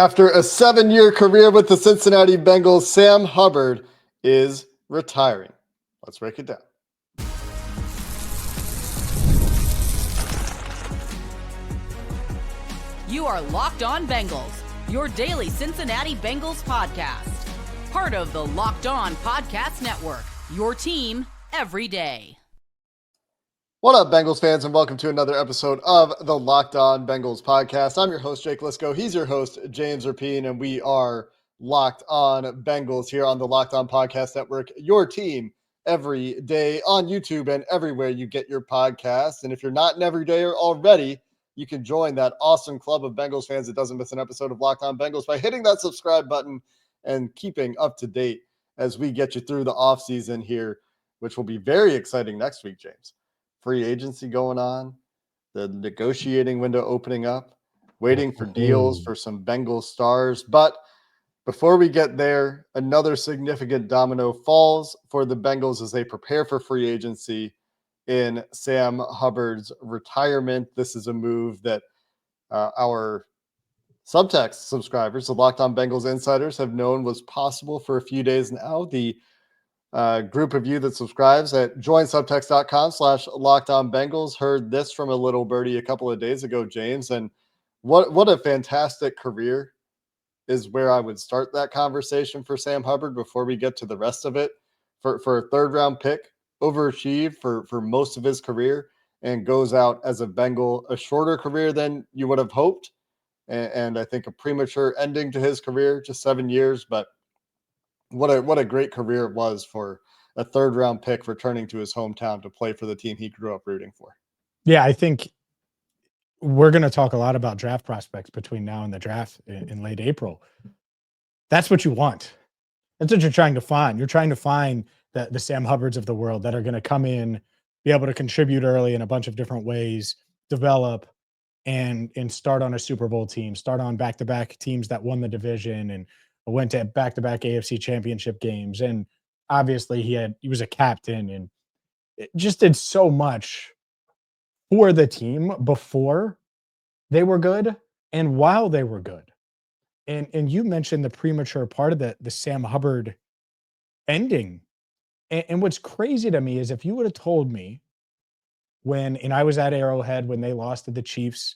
After a 7-year career with the Cincinnati Bengals, Sam Hubbard is retiring. Let's break it down. You are Locked On Bengals, your daily Cincinnati Bengals podcast. Part of the Locked On Podcast Network, your team every day. What up, Bengals fans, and welcome to another episode of the Locked On Bengals podcast. I'm your host, Jake Liscow. He's your host, James Rapien, and we are Locked On Bengals here on the Locked On Podcast Network, your team every day on YouTube and everywhere you get your podcasts. And if you're not an everydayer already, you can join that awesome club of Bengals fans that doesn't miss an episode of Locked On Bengals by hitting that subscribe button and keeping up to date as we get you through the offseason here, which will be very exciting next week, James. Free agency going on, the negotiating window opening up, waiting for deals for some Bengals stars. But before we get there, another significant domino falls for the Bengals as they prepare for free agency in Sam Hubbard's retirement. This is a move that our Subtext subscribers, the Locked On Bengals insiders, have known was possible for a few days now. The group of you that subscribes at joinsubtext.com/LockedOnBengals heard this from a little birdie a couple of days ago, James. And what a fantastic career is where I would start that conversation for Sam Hubbard before we get to the rest of it. For a third round pick, overachieved for most of his career and goes out as a Bengal, a shorter career than you would have hoped. And I think a premature ending to his career, just 7 years, but what a great career it was for a third round pick returning to his hometown to play for the team he grew up rooting for. Yeah, I think we're going to talk a lot about draft prospects between now and the draft in late April. That's what you want. That's what you're trying to find. You're trying to find the Sam Hubbards of the world that are going to come in, be able to contribute early in a bunch of different ways, develop, and start on a Super Bowl team, start on back-to-back teams that won the division and went to back-to-back AFC championship games. And obviously he was a captain and it just did so much for the team before they were good and while they were good. And you mentioned the premature part of the Sam Hubbard ending. And what's crazy to me is if you would have told me and I was at Arrowhead when they lost to the Chiefs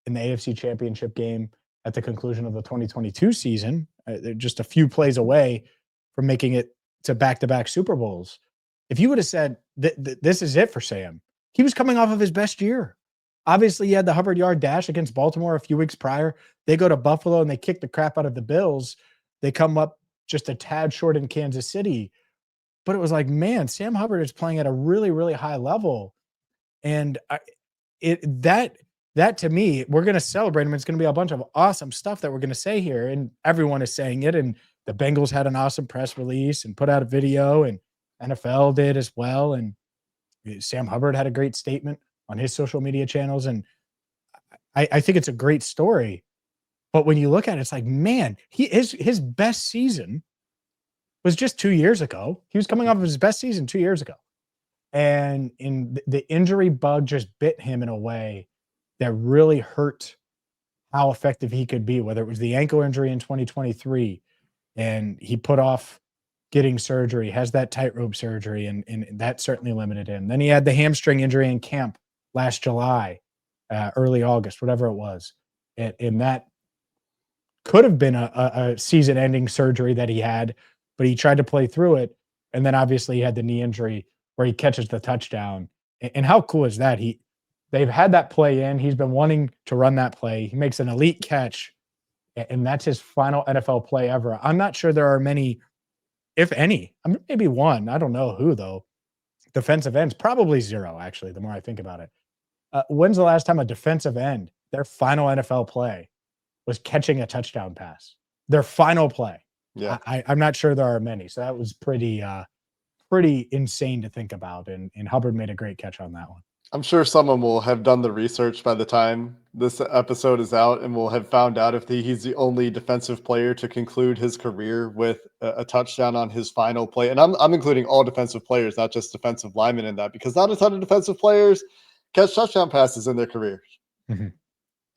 in the AFC championship game at the conclusion of the 2022 season, they're just a few plays away from making it to back-to-back Super Bowls. If you would have said this is it for Sam, he was coming off of his best year. Obviously, he had the 100-yard dash against Baltimore a few weeks prior. They go to Buffalo and they kick the crap out of the Bills. They come up just a tad short in Kansas City. But it was like, man, Sam Hubbard is playing at a really, really high level. And that to me, we're going to celebrate him. It's going to be a bunch of awesome stuff that we're going to say here. And everyone is saying it. And the Bengals had an awesome press release and put out a video, and NFL did as well. And Sam Hubbard had a great statement on his social media channels. And I think it's a great story. But when you look at it, it's like, man, his best season was just 2 years ago. He was coming off of his best season 2 years ago. And the injury bug just bit him in a way that really hurt how effective he could be, whether it was the ankle injury in 2023 and he put off getting surgery, has that tightrope surgery, and that certainly limited him. Then he had the hamstring injury in camp last July, early August, whatever it was. And that could have been a season-ending surgery that he had, but he tried to play through it. And then obviously he had the knee injury where he catches the touchdown. And how cool is that? They've had that play in. He's been wanting to run that play. He makes an elite catch, and that's his final NFL play ever. I'm not sure there are many, if any. Maybe one. I don't know who, though. Defensive ends, probably zero, actually, the more I think about it. When's the last time a defensive end, their final NFL play, was catching a touchdown pass? Their final play. Yeah, I'm not sure there are many. So that was pretty insane to think about. And Hubbard made a great catch on that one. I'm sure someone will have done the research by the time this episode is out and will have found out if he's the only defensive player to conclude his career with a touchdown on his final play. And I'm including all defensive players, not just defensive linemen in that, because not a ton of defensive players catch touchdown passes in their careers. Mm-hmm.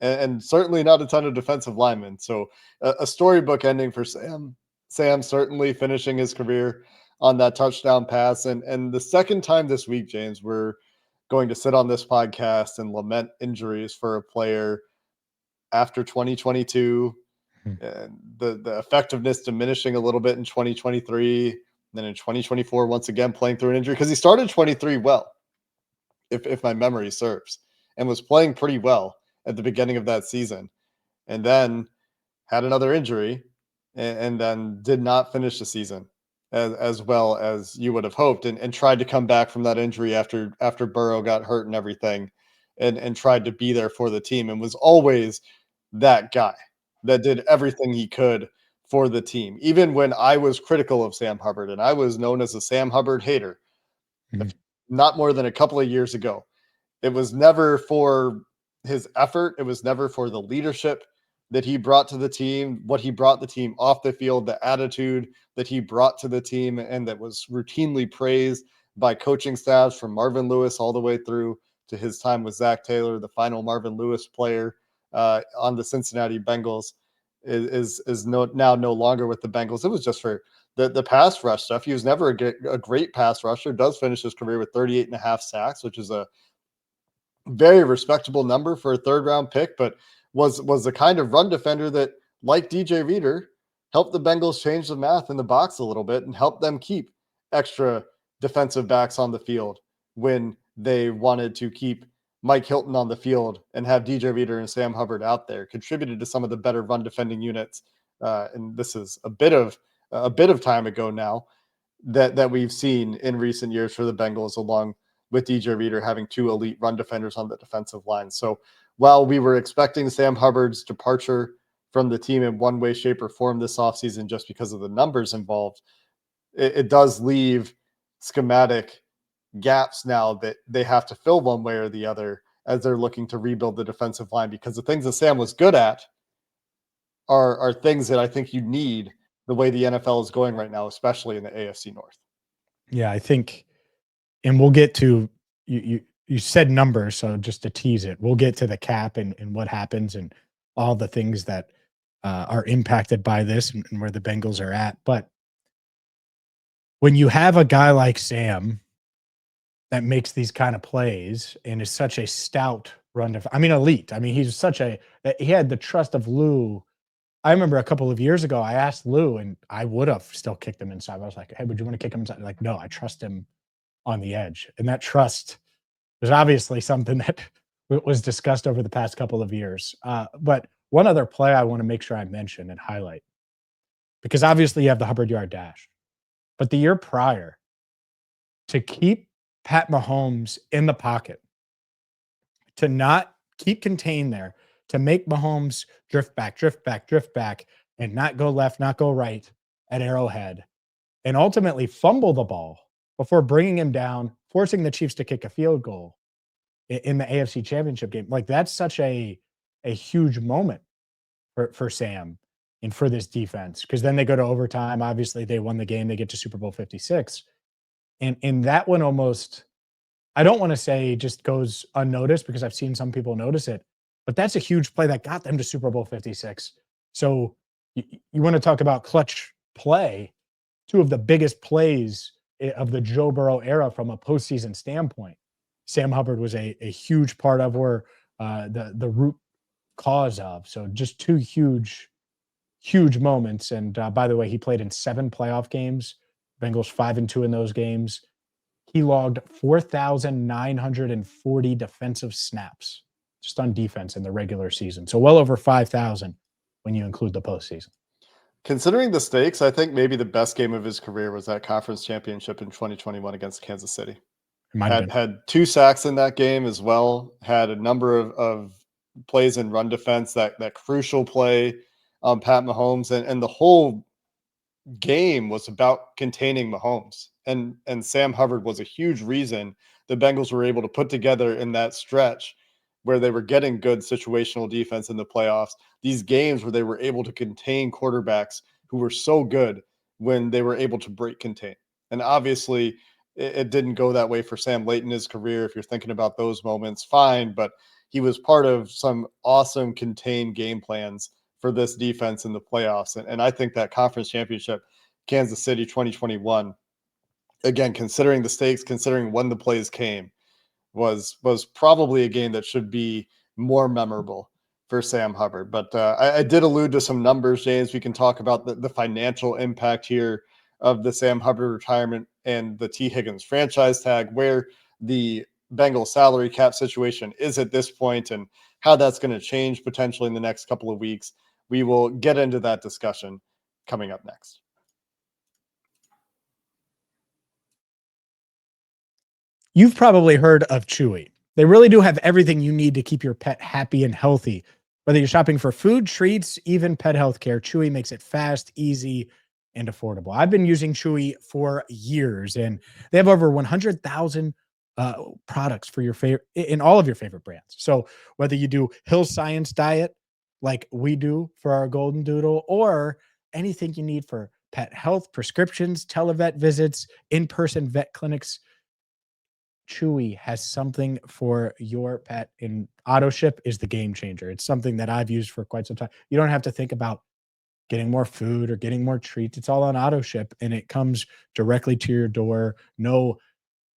and certainly not a ton of defensive linemen. So a storybook ending for Sam. Sam certainly finishing his career on that touchdown pass. And the second time this week, James, we're going to sit on this podcast and lament injuries for a player after 2022, and the effectiveness diminishing a little bit in 2023. Then in 2024, once again playing through an injury, because he started 23 well, if my memory serves, and was playing pretty well at the beginning of that season, and then had another injury, and then did not finish the season as well as you would have hoped, and tried to come back from that injury after Burrow got hurt and everything, and tried to be there for the team, and was always that guy that did everything he could for the team. Even when I was critical of Sam Hubbard, and I was known as a Sam Hubbard hater, not more than a couple of years ago, it was never for his effort. It was never for the leadership that he brought to the team, what he brought the team off the field, the attitude that he brought to the team, and that was routinely praised by coaching staffs from Marvin Lewis all the way through to his time with Zach Taylor, the final Marvin Lewis player on the Cincinnati Bengals, is now no longer with the Bengals. It was just for the pass rush stuff. He was never a great pass rusher. Does finish his career with 38 and a half sacks, which is a very respectable number for a third round pick, but was the kind of run defender that, like DJ Reader, helped the Bengals change the math in the box a little bit and helped them keep extra defensive backs on the field when they wanted to keep Mike Hilton on the field and have DJ Reader and Sam Hubbard out there. Contributed to some of the better run defending units, and this is a bit of time ago now that we've seen in recent years for the Bengals, along with DJ Reader having two elite run defenders on the defensive line. So while we were expecting Sam Hubbard's departure from the team in one way, shape, or form this offseason just because of the numbers involved, it does leave schematic gaps now that they have to fill one way or the other as they're looking to rebuild the defensive line, because the things that Sam was good at are things that I think you need the way the NFL is going right now, especially in the AFC North. Yeah, I think, and we'll get to you said numbers, so just to tease it, we'll get to the cap and what happens and all the things that are impacted by this and where the Bengals are at. But when you have a guy like Sam that makes these kind of plays and is such a stout elite. I mean, he had the trust of Lou. I remember a couple of years ago, I asked Lou, and I would have still kicked him inside. I was like, hey, would you want to kick him inside? Like, no, I trust him on the edge. And that trust is obviously something that was discussed over the past couple of years. But one other play I want to make sure I mention and highlight, because obviously you have the Hubbard yard dash, but the year prior, to keep Pat Mahomes in the pocket, to not keep contained there, to make Mahomes drift back, and not go left, not go right at Arrowhead, and ultimately fumble the ball before bringing him down, forcing the Chiefs to kick a field goal in the AFC Championship game. Like, that's such a huge moment for Sam and for this defense, because then they go to overtime. Obviously, they won the game. They get to Super Bowl 56. And that one almost, I don't want to say just goes unnoticed, because I've seen some people notice it, but that's a huge play that got them to Super Bowl 56. So you want to talk about clutch play, two of the biggest plays of the Joe Burrow era from a postseason standpoint. Sam Hubbard was a huge part of, or the root cause of. So just two huge moments. And by the way, he played in 7 playoff games. Bengals 5-2 in those games. He logged 4,940 defensive snaps just on defense in the regular season. So well over 5,000 when you include the postseason. Considering the stakes, I think maybe the best game of his career was that conference championship in 2021 against Kansas City. Had 2 sacks in that game as well. Had a number of plays in run defense, that crucial play on Pat Mahomes, and the whole game was about containing Mahomes. And Sam Hubbard was a huge reason the Bengals were able to put together in that stretch where they were getting good situational defense in the playoffs, these games where they were able to contain quarterbacks who were so good when they were able to break contain. And obviously it didn't go that way for Sam late in his career. If you're thinking about those moments, fine, but he was part of some awesome contained game plans for this defense in the playoffs. And I think that conference championship, Kansas City 2021, again, considering the stakes, considering when the plays came, was probably a game that should be more memorable for Sam Hubbard. But I did allude to some numbers, James. We can talk about the financial impact here of the Sam Hubbard retirement and the T. Higgins franchise tag, where the Bengals salary cap situation is at this point and how that's going to change potentially in the next couple of weeks. We will get into that discussion coming up next. You've probably heard of Chewy. They really do have everything you need to keep your pet happy and healthy. Whether you're shopping for food, treats, even pet health care, Chewy makes it fast, easy, and affordable. I've been using Chewy for years, and they have over 100,000 products for your favorite in all of your favorite brands. So whether you do Hill Science Diet like we do for our Golden Doodle, or anything you need for pet health, prescriptions, televet visits, in-person vet clinics, Chewy has something for your pet, and auto ship is the game changer. It's something that I've used for quite some time. You don't have to think about getting more food or getting more treats. It's all on auto ship, and it comes directly to your door. No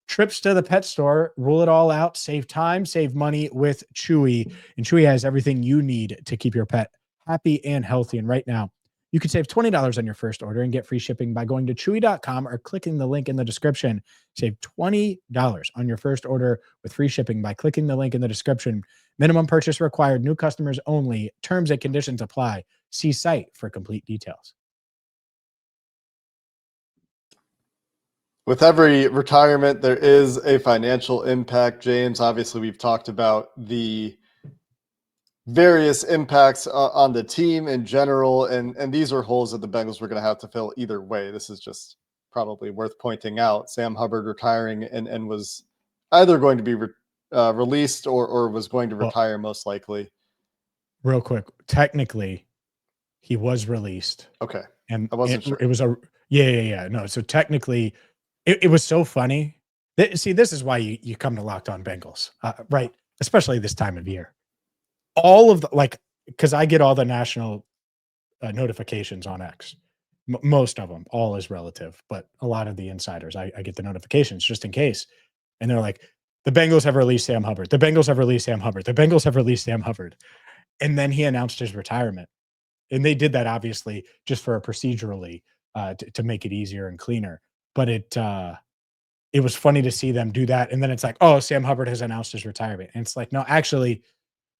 trips to the pet store. Rule it all out. Save time, save money with Chewy. And Chewy has everything you need to keep your pet happy and healthy. And right now, you can save $20 on your first order and get free shipping by going to chewy.com or clicking the link in the description. Save $20 on your first order with free shipping by clicking the link in the description. Minimum purchase required. New customers only. Terms and conditions apply. See site for complete details. With every retirement, there is a financial impact, James. Obviously, we've talked about the various impacts on the team in general, and these are holes that the Bengals were going to have to fill either way. This is just probably worth pointing out. Sam Hubbard retiring and was either going to be released or was going to retire most likely. Real quick, technically, he was released. Okay. And I wasn't sure. It was yeah. No, so technically, it was so funny. See, this is why you come to Locked On Bengals, right? Especially this time of year. All of the, because I get all the national notifications on X. Most of them, all is relative, but a lot of the insiders, I get the notifications just in case. And they're like, the Bengals have released Sam Hubbard. The Bengals have released Sam Hubbard. The Bengals have released Sam Hubbard. And then he announced his retirement. And they did that obviously just for procedurally to make it easier and cleaner. But it was funny to see them do that. And then it's like, oh, Sam Hubbard has announced his retirement. And it's like, no, actually,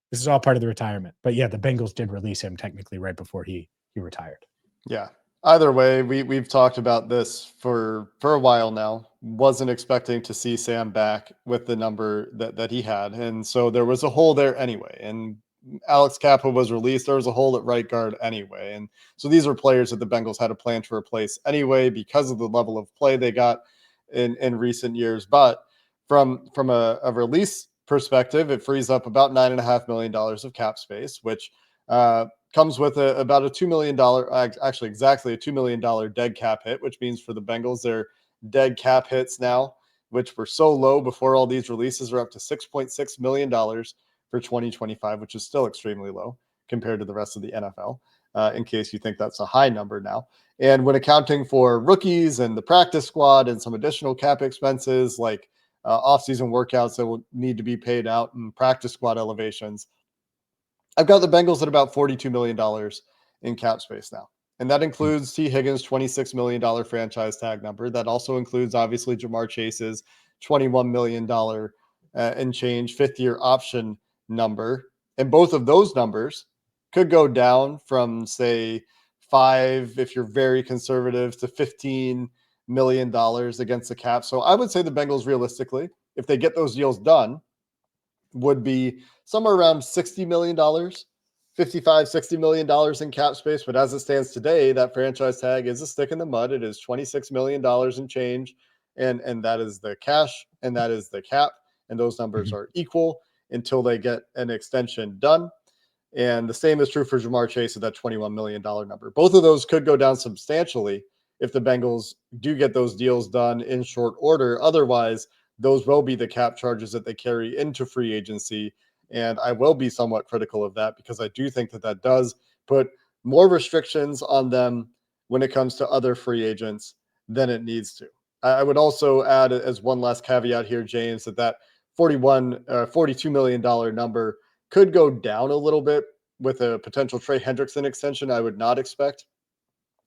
this is all part of the retirement. But yeah, the Bengals did release him technically right before he retired. Yeah. Either way, we've talked about this for a while now. Wasn't expecting to see Sam back with the number that he had. And so there was a hole there anyway. And Alex Kappa was released. There was a hole at right guard anyway. And so these are players that the Bengals had a plan to replace anyway because of the level of play they got in recent years. But from a release perspective, it frees up about $9.5 million of cap space, which comes with about a $2 million, actually exactly a $2 million dead cap hit, which means for the Bengals, their dead cap hits now, which were so low before all these releases, are up to $6.6 million for 2025, which is still extremely low compared to the rest of the NFL, in case you think that's a high number now. And when accounting for rookies and the practice squad and some additional cap expenses like offseason workouts that will need to be paid out and practice squad elevations, I've got the Bengals at about $42 million in cap space now. And that includes T. Higgins' $26 million franchise tag number. That also includes, obviously, Jamar Chase's $21 million and change fifth-year option number. And both of those numbers could go down from, say, 5, if you're very conservative, to $15 million against the cap. So I would say the Bengals, realistically, if they get those deals done, would be somewhere around $60 million, $60 million in cap space. But as it stands today, that franchise tag is a stick in the mud. It is $26 million in change. And that is the cash and that is the cap. And those numbers are equal until they get an extension done. And the same is true for Jamar Chase at that $21 million number. Both of those could go down substantially if the Bengals do get those deals done in short order. Otherwise, those will be the cap charges that they carry into free agency And I will be somewhat critical of that because I do think that does put more restrictions on them when it comes to other free agents than it needs to. I would also add as one last caveat here, James, that $42 million number could go down a little bit with a potential Trey Hendrickson extension. I would not expect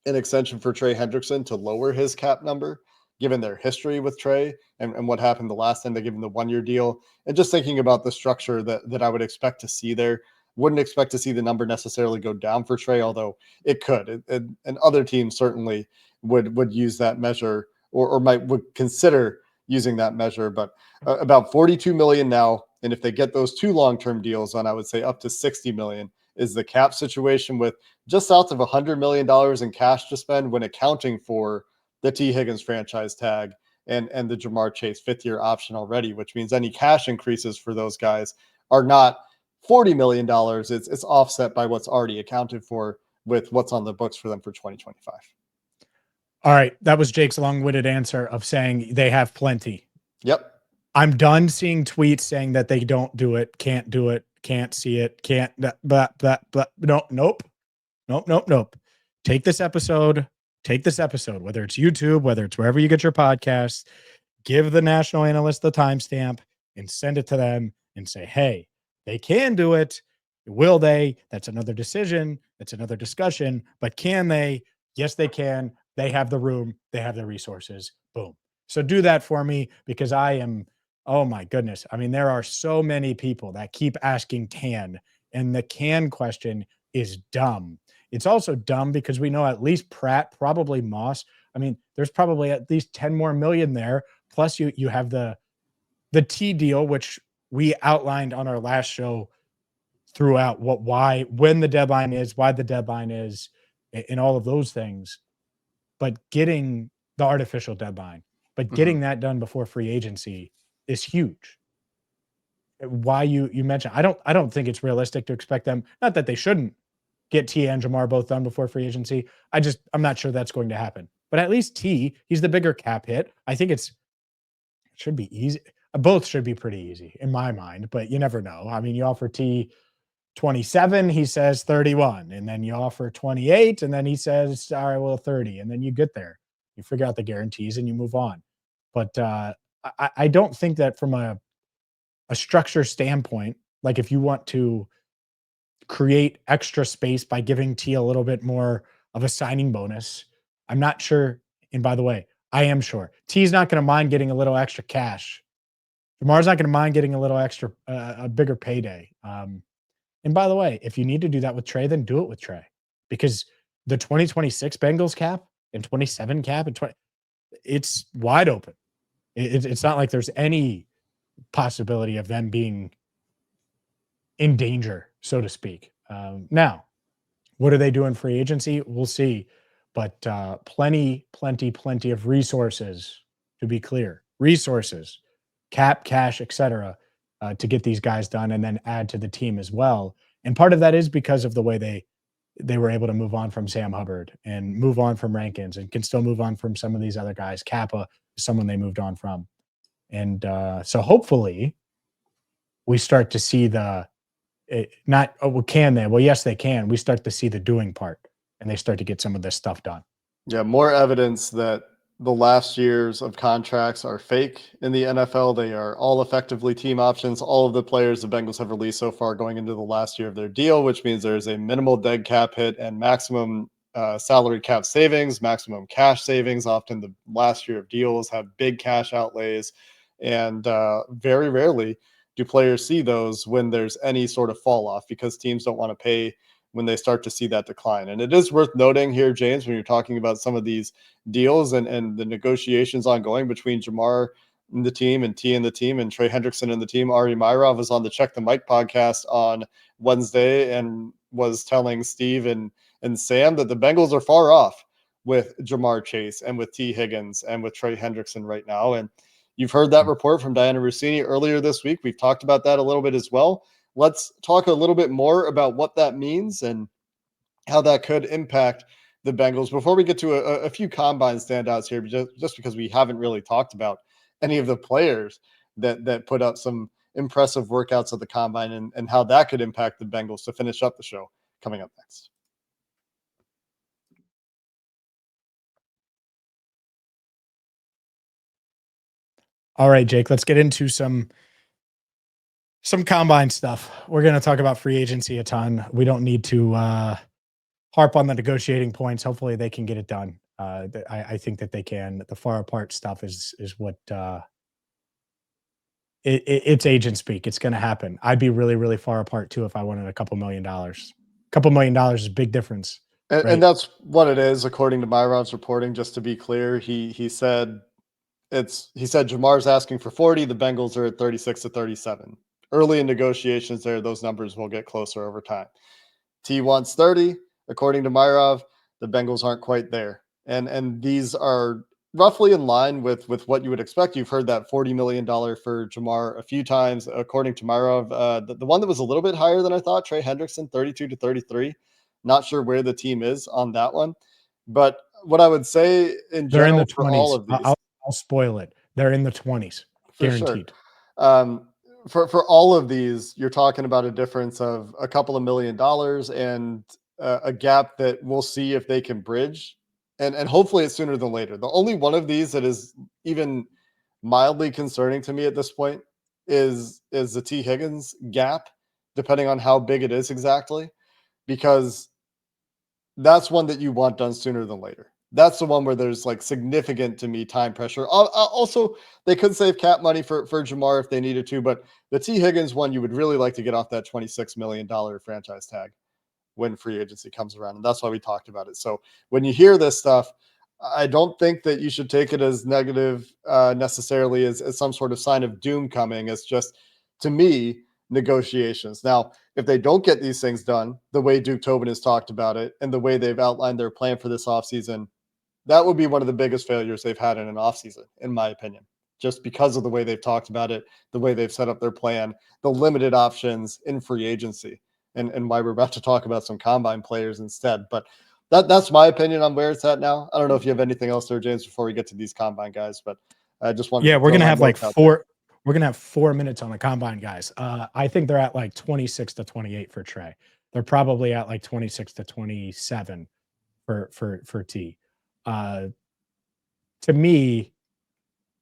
an extension for Trey Hendrickson to lower his cap number, given their history with Trey and what happened the last time they gave him the 1-year deal. And just thinking about the structure that I would expect to see there, wouldn't expect to see the number necessarily go down for Trey, although it could. And other teams certainly would use that measure or would consider using that measure. But about 42 million now. And if they get those 2 long-term deals on, I would say up to 60 million is the cap situation, with just south of $100 million in cash to spend when accounting for the T. Higgins franchise tag and the Jamar Chase 5th-year option already, which means any cash increases for those guys are not $40 million. It's offset by what's already accounted for with what's on the books for them for 2025. All right. That was Jake's long-winded answer of saying they have plenty. Yep. I'm done seeing tweets saying that they don't do it, can't see it, can't, blah, blah, blah. Nope. Take this episode, whether it's YouTube, whether it's wherever you get your podcasts, give the national analyst the timestamp and send it to them and say, hey, they can do it. Will they? That's another decision. That's another discussion. But can they? Yes, they can. They have the room. They have the resources. Boom. So do that for me, because I am, oh my goodness. I mean, there are so many people that keep asking can, and the can question is dumb. It's also dumb because we know at least Pratt, probably Moss. I mean, there's probably at least 10 more million there. Plus you have the T deal, which we outlined on our last show throughout when the deadline is, why the deadline is, and all of those things. But getting the artificial deadline, getting that done before free agency is huge. Why you mentioned, I don't think it's realistic to expect them, not that they shouldn't get T and Jamar both done before free agency. I'm not sure that's going to happen. But at least T, he's the bigger cap hit. I think it should be easy. Both should be pretty easy in my mind, but you never know. I mean, you offer T 27, he says 31, and then you offer 28, and then he says, all right, well, 30, and then you get there. You figure out the guarantees and you move on. But I don't think that from a structure standpoint, like if you want to create extra space by giving T a little bit more of a signing bonus, I'm not sure. And by the way, I am sure T's not going to mind getting a little extra cash. Jamar's not going to mind getting a little extra, a bigger payday. And by the way, if you need to do that with Trey, then do it with Trey, because the 2026 Bengals cap and 27 cap and it's wide open. It's not like there's any possibility of them being in danger, so to speak. Now, what do they do in free agency? We'll see. But plenty of resources, to be clear. Resources, cap, cash, etc., to get these guys done and then add to the team as well. And part of that is because of the way they were able to move on from Sam Hubbard and move on from Rankins and can still move on from some of these other guys. Kappa is someone they moved on from. And so hopefully we start to see can they? Well, yes, they can. We start to see the doing part, and they start to get some of this stuff done. Yeah, more evidence that the last years of contracts are fake in the NFL. They are all effectively team options. All of the players the Bengals have released so far going into the last year of their deal, which means there's a minimal dead cap hit and maximum salary cap savings, maximum cash savings. Often the last year of deals have big cash outlays, and very rarely do players see those when there's any sort of fall off, because teams don't want to pay when they start to see that decline. And it is worth noting here, James, when you're talking about some of these deals and the negotiations ongoing between Jamar and the team and T and the team and Trey Hendrickson and the team. Ari Myrov was on the Check the Mic podcast on Wednesday and was telling Steve and Sam that the Bengals are far off with Jamar Chase and with T Higgins and with Trey Hendrickson right now. And you've heard that report from Diana Rossini earlier this week. We've talked about that a little bit as well. Let's talk a little bit more about what that means and how that could impact the Bengals before we get to a few combine standouts here, just because we haven't really talked about any of the players that put up some impressive workouts at the combine and how that could impact the Bengals to finish up the show coming up next. All right, Jake, let's get into some combine stuff. We're going to talk about free agency a ton. We don't need to harp on the negotiating points. Hopefully they can get it done. I think that they can. The far apart stuff is what it's agent speak. It's going to happen. I'd be really, really far apart too if I wanted a couple $1 million. A couple $1 million is a big difference. And, right? and that's what it is, according to Myron's reporting. Just to be clear, he said Jamar's asking for 40. The Bengals are at 36 to 37. Early in negotiations there, those numbers will get closer over time. T wants 30. According to Myrov, the Bengals aren't quite there. And these are roughly in line with what you would expect. You've heard that $40 million for Jamar a few times. According to Myrov, the one that was a little bit higher than I thought, Trey Hendrickson, 32 to 33. Not sure where the team is on that one. But what I would say in They're general in the 20s. for all of these, I'll spoil it. They're in the 20s, guaranteed. Sure. For all of these, you're talking about a difference of a couple of $1 million and a gap that we'll see if they can bridge. And hopefully it's sooner than later. The only one of these that is even mildly concerning to me at this point is the T. Higgins gap, depending on how big it is exactly, because that's one that you want done sooner than later. That's the one where there's like significant to me time pressure. Also, they could save cap money for Jamar if they needed to, but the T. Higgins one, you would really like to get off that $26 million franchise tag when free agency comes around. And that's why we talked about it. So when you hear this stuff, I don't think that you should take it as negative necessarily as some sort of sign of doom coming. It's just, to me, negotiations. Now, if they don't get these things done the way Duke Tobin has talked about it and the way they've outlined their plan for this offseason, that would be one of the biggest failures they've had in an offseason, in my opinion, just because of the way they've talked about it, the way they've set up their plan, the limited options in free agency, and why we're about to talk about some combine players instead. But that's my opinion on where it's at now. I don't know if you have anything else there, James, before we get to these combine guys, but I just want we're going to have like four. We're going to have 4 minutes on the combine guys. I think they're at like 26 to 28 for Trey. They're probably at like 26 to 27 for T. To me,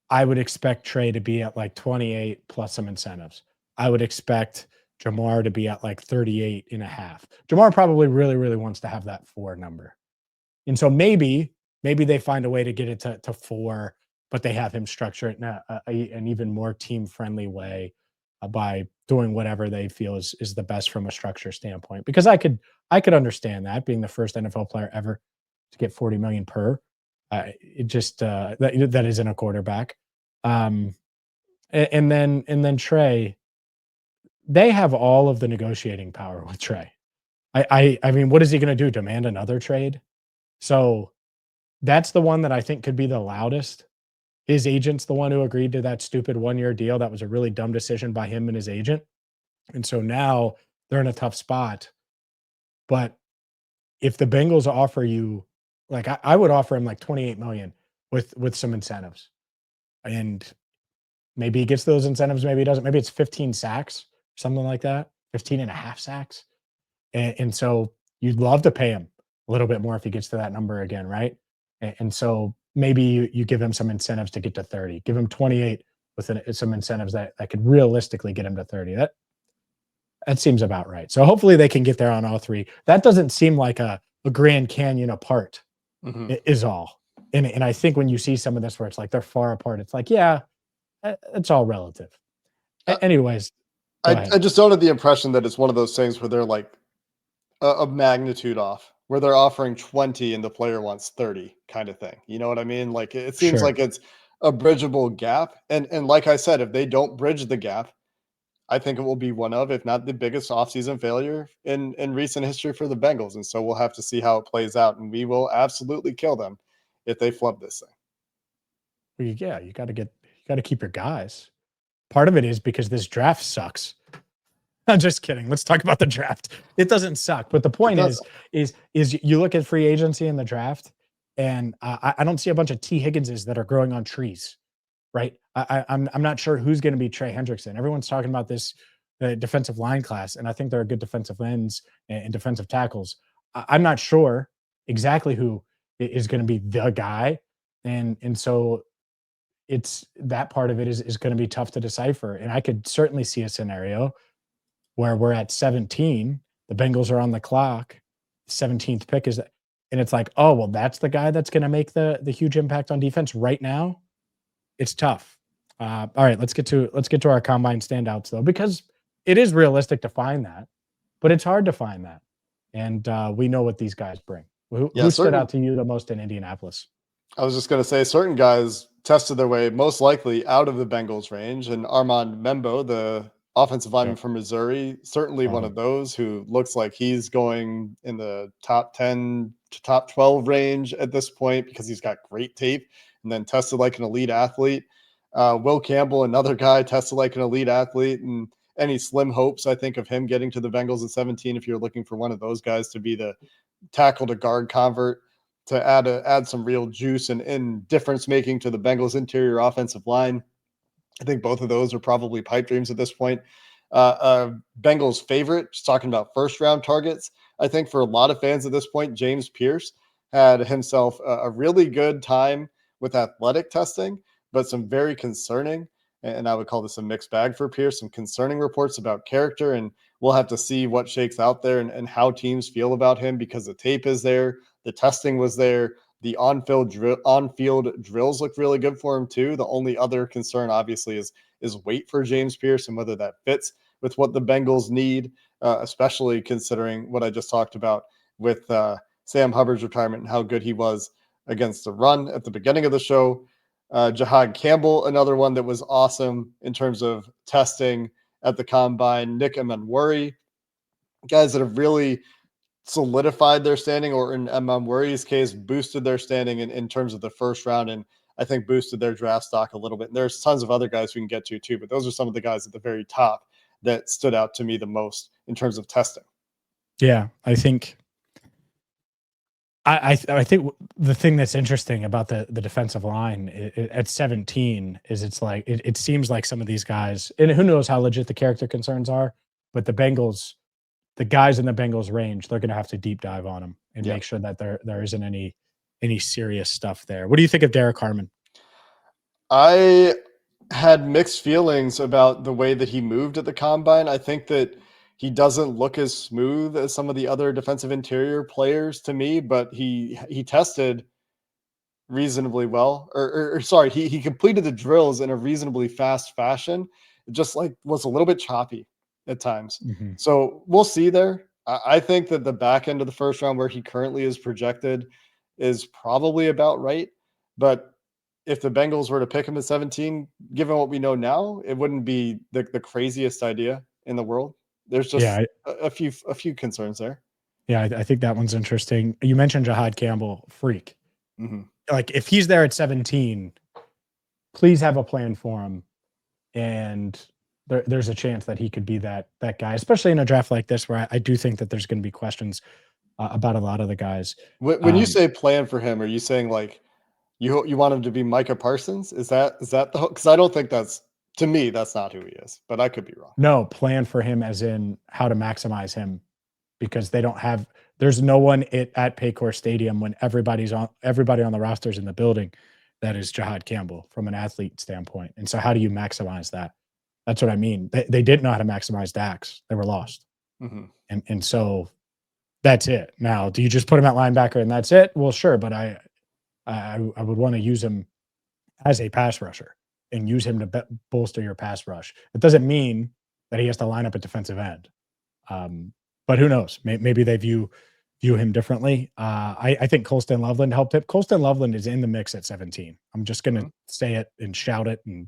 I would expect Trey to be at like 28 plus some incentives. I would expect Jamar to be at like 38 and a half. Jamar probably really, really wants to have that 4 number. And so maybe they find a way to get it to 4, but they have him structure it in an even more team-friendly way by doing whatever they feel is the best from a structure standpoint. Because I could understand that, being the first NFL player ever to get $40 million per. It just that isn't a quarterback. And then Trey, they have all of the negotiating power with Trey. I mean, what is he going to do? Demand another trade? So that's the one that I think could be the loudest. His agent's the one who agreed to that stupid 1-year deal. That was a really dumb decision by him and his agent. And so now they're in a tough spot. But if the Bengals offer you, like I would offer him like 28 million with some incentives. And maybe he gets those incentives, maybe he doesn't. Maybe it's 15 sacks, something like that, 15 and a half sacks. And so you'd love to pay him a little bit more if he gets to that number again, right? And so maybe you give him some incentives to get to 30. Give him 28 with some incentives that could realistically get him to 30. That seems about right. So hopefully they can get there on all 3. That doesn't seem like a Grand Canyon apart, is all. And I think when you see some of this where it's like they're far apart, it's like, yeah, it's all relative. Anyways, I just don't have the impression that it's one of those things where they're like a magnitude off, where they're offering 20 and the player wants 30 kind of thing. You know what I mean? Like it seems like it's a bridgeable gap. And like I said, if they don't bridge the gap, I think it will be one of, if not the biggest offseason failure in recent history for the Bengals. And so we'll have to see how it plays out. And we will absolutely kill them if they flub this thing. Well, yeah, you got to keep your guys. Part of it is because this draft sucks. I'm just kidding. Let's talk about the draft. It doesn't suck. But the point is you look at free agency in the draft, and I don't see a bunch of T. Higginses that are growing on trees, right? I'm not sure who's going to be Trey Hendrickson. Everyone's talking about this defensive line class, and I think there are good defensive ends and defensive tackles. I'm not sure exactly who is going to be the guy, and so it's that part of it is going to be tough to decipher. And I could certainly see a scenario where we're at 17, the Bengals are on the clock, 17th pick is, and it's like, oh well, that's the guy that's going to make the huge impact on defense right now. It's tough. All right, let's get to our combine standouts though, because it is realistic to find that, but it's hard to find that. And we know what these guys bring. Who stood out to you the most in Indianapolis? I was just going to say certain guys tested their way most likely out of the Bengals range, and Armand Membo, the offensive lineman from Missouri, certainly one of those who looks like he's going in the top 10 to top 12 range at this point because he's got great tape and then tested like an elite athlete. Will Campbell, another guy, tested like an elite athlete, and any slim hopes, I think, of him getting to the Bengals at 17 if you're looking for one of those guys to be the tackle to guard convert to add some real juice and difference making to the Bengals interior offensive line. I think both of those are probably pipe dreams at this point. Bengals favorite, just talking about first round targets. I think for a lot of fans at this point, James Pierce had himself a really good time with athletic testing, but some very concerning, and I would call this a mixed bag for Pierce, some concerning reports about character, and we'll have to see what shakes out there and how teams feel about him because the tape is there, the testing was there, the on-field drills look really good for him too. The only other concern, obviously, is weight for James Pierce and whether that fits with what the Bengals need, especially considering what I just talked about with Sam Hubbard's retirement and how good he was against the run at the beginning of the show. Jahad Campbell, another one that was awesome in terms of testing at the combine. Nick Emanwuri, guys that have really solidified their standing, or in Emanwuri's case, boosted their standing in terms of the first round, and I think boosted their draft stock a little bit. And there's tons of other guys we can get to too, but those are some of the guys at the very top that stood out to me the most in terms of testing. Yeah, I think I think the thing that's interesting about the defensive line at 17 is it's like it seems like some of these guys, and who knows how legit the character concerns are, but the guys in the Bengals range, they're going to have to deep dive on them and make sure that there isn't any serious stuff there. What do you think of Derek Harmon? I had mixed feelings about the way that he moved at the combine. I think that he doesn't look as smooth as some of the other defensive interior players to me, but he tested reasonably well, or sorry, he completed the drills in a reasonably fast fashion. It just like was a little bit choppy at times. Mm-hmm. So we'll see there. I think that the back end of the first round where he currently is projected is probably about right. But if the Bengals were to pick him at 17, given what we know now, it wouldn't be the craziest idea in the world. There's just a few concerns there. Yeah, I think that one's interesting. You mentioned Jahad Campbell, freak. Mm-hmm. Like if he's there at 17, please have a plan for him. And there's a chance that he could be that guy, especially in a draft like this, where I do think that there's going to be questions about a lot of the guys. When you say plan for him, are you saying like you want him to be Micah Parsons? Is that the, because I don't think to me, that's not who he is, but I could be wrong. No, plan for him as in how to maximize him, because there's no one at Paycor Stadium when everybody on the rosters in the building that is Jahad Campbell from an athlete standpoint. And so how do you maximize that? That's what I mean. They didn't know how to maximize Dax. They were lost. Mm-hmm. And so that's it. Now, do you just put him at linebacker and that's it? Well, sure, but I would want to use him as a pass rusher and use him to bolster your pass rush. It doesn't mean that he has to line up at defensive end. But who knows? Maybe they view him differently. I think Colston Loveland helped him. Colston Loveland is in the mix at 17. I'm just going to say it and shout it and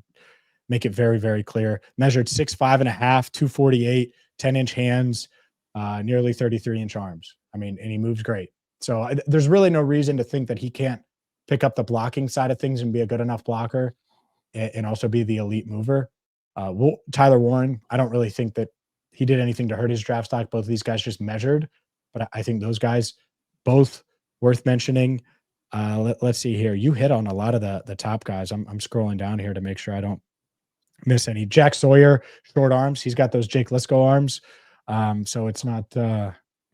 make it very, very clear. Measured 6'5.5", 248, 10-inch hands, nearly 33-inch arms. I mean, and he moves great. So there's really no reason to think that he can't pick up the blocking side of things and be a good enough blocker and also be the elite mover. Tyler Warren, I don't really think that he did anything to hurt his draft stock. Both of these guys just measured, but I think those guys both worth mentioning. Let's see here. You hit on a lot of the top guys. I'm scrolling down here to make sure I don't miss any. Jack Sawyer, short arms. He's got those Jake Liscow arms. So it's not.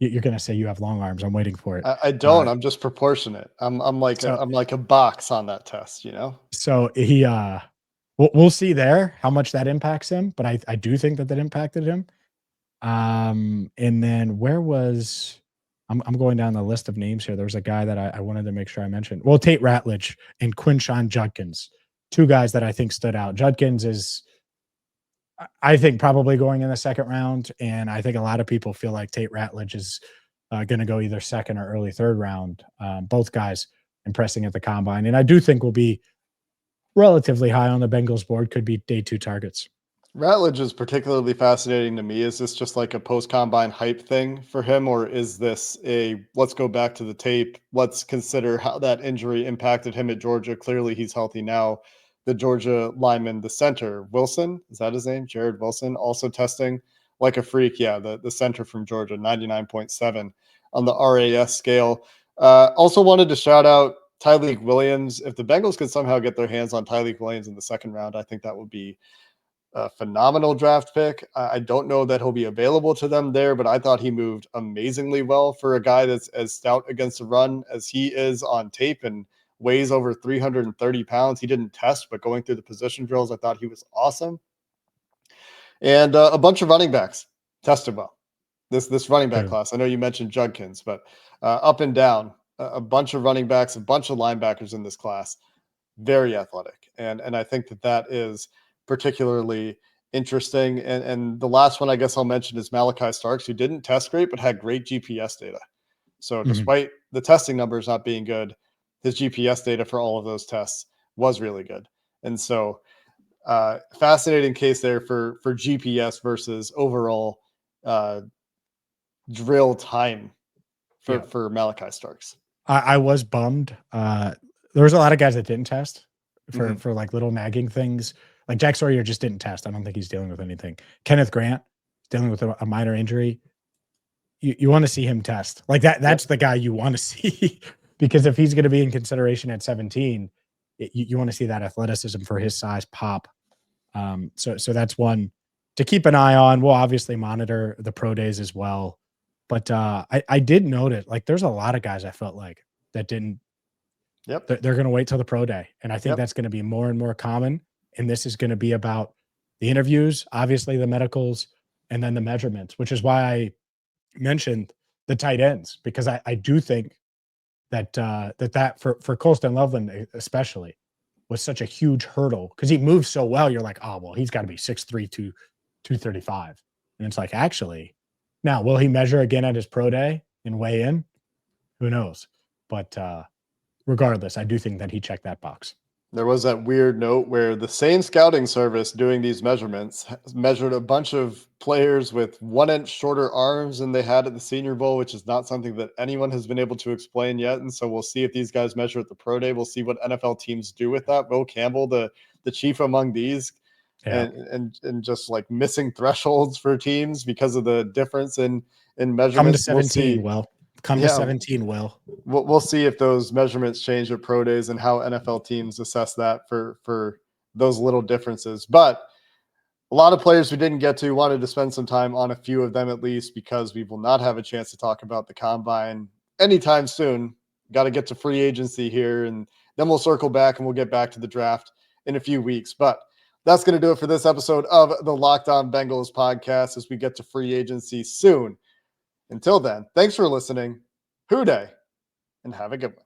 You're gonna say you have long arms. I'm waiting for it. I don't. I'm just proportionate. I'm like So I'm like a box on that test. You know. so he we'll see there how much that impacts him, but I do think that impacted him. And then where was I'm going down the list of names here. There was a guy that I wanted to make sure I mentioned. Well, Tate Ratledge and Quinshon Judkins, two guys that I think stood out. Judkins is, I think, probably going in the second round, and I think a lot of people feel like Tate Ratledge is going to go either second or early third round. Both guys impressing at the combine, and I do think will be relatively high on the Bengals board. Could be day 2 targets. Ratledge is particularly fascinating to me. Is this just like a post-combine hype thing for him, or is this a let's go back to the tape, let's consider how that injury impacted him at Georgia? Clearly he's healthy now. The Georgia lineman, the center, Wilson, is that his name? Jared Wilson, also testing like a freak. Yeah, the center from Georgia, 99.7 on the RAS scale. Also wanted to shout out Tyleik Williams. If the Bengals could somehow get their hands on Tyleik Williams in the second round, I think that would be a phenomenal draft pick. I don't know that he'll be available to them there, but I thought he moved amazingly well for a guy that's as stout against the run as he is on tape and weighs over 330 pounds. He didn't test, but going through the position drills, I thought he was awesome. And a bunch of running backs tested well. This running back class. I know you mentioned Judkins, but up and down, a bunch of running backs, a bunch of linebackers in this class, very athletic. And I think that is particularly interesting. And the last one I guess I'll mention is Malachi Starks, who didn't test great, but had great GPS data. So despite the testing numbers not being good, his GPS data for all of those tests was really good. And so fascinating case there for GPS versus overall drill time for Malachi Starks. I was bummed. There was a lot of guys that didn't test for like little nagging things. Like Jack Sawyer just didn't test. I don't think he's dealing with anything. Kenneth Grant is dealing with a minor injury. You want to see him test. Like that's the guy you want to see because if he's going to be in consideration at 17, you want to see that athleticism for his size pop. So that's one to keep an eye on. We'll obviously monitor the pro days as well. But I did note it. Like there's a lot of guys I felt like that didn't. Yep. They're going to wait till the pro day. And I think that's going to be more and more common. And this is going to be about the interviews, obviously the medicals, and then the measurements, which is why I mentioned the tight ends, because I do think that for Colston Loveland especially was such a huge hurdle because he moves so well. You're like, oh, well, he's got to be 6'3", 235. And it's like, actually, now, will he measure again at his pro day and weigh in? Who knows? But regardless, I do think that he checked that box. There was that weird note where the same scouting service doing these measurements measured a bunch of players with 1 inch shorter arms than they had at the Senior Bowl, which is not something that anyone has been able to explain yet. And so we'll see if these guys measure at the pro day. We'll see what NFL teams do with that. Will Campbell, the chief among these, and just like missing thresholds for teams because of the difference in measurements. Come to 17, Come to 17, Will. We'll see if those measurements change at pro days and how NFL teams assess that for those little differences. But a lot of players we didn't get to wanted to spend some time on a few of them at least because we will not have a chance to talk about the combine anytime soon. Got to get to free agency here, and then we'll circle back and we'll get back to the draft in a few weeks. But that's going to do it for this episode of the Locked On Bengals podcast as we get to free agency soon. Until then, thanks for listening. Hoo day, and have a good one.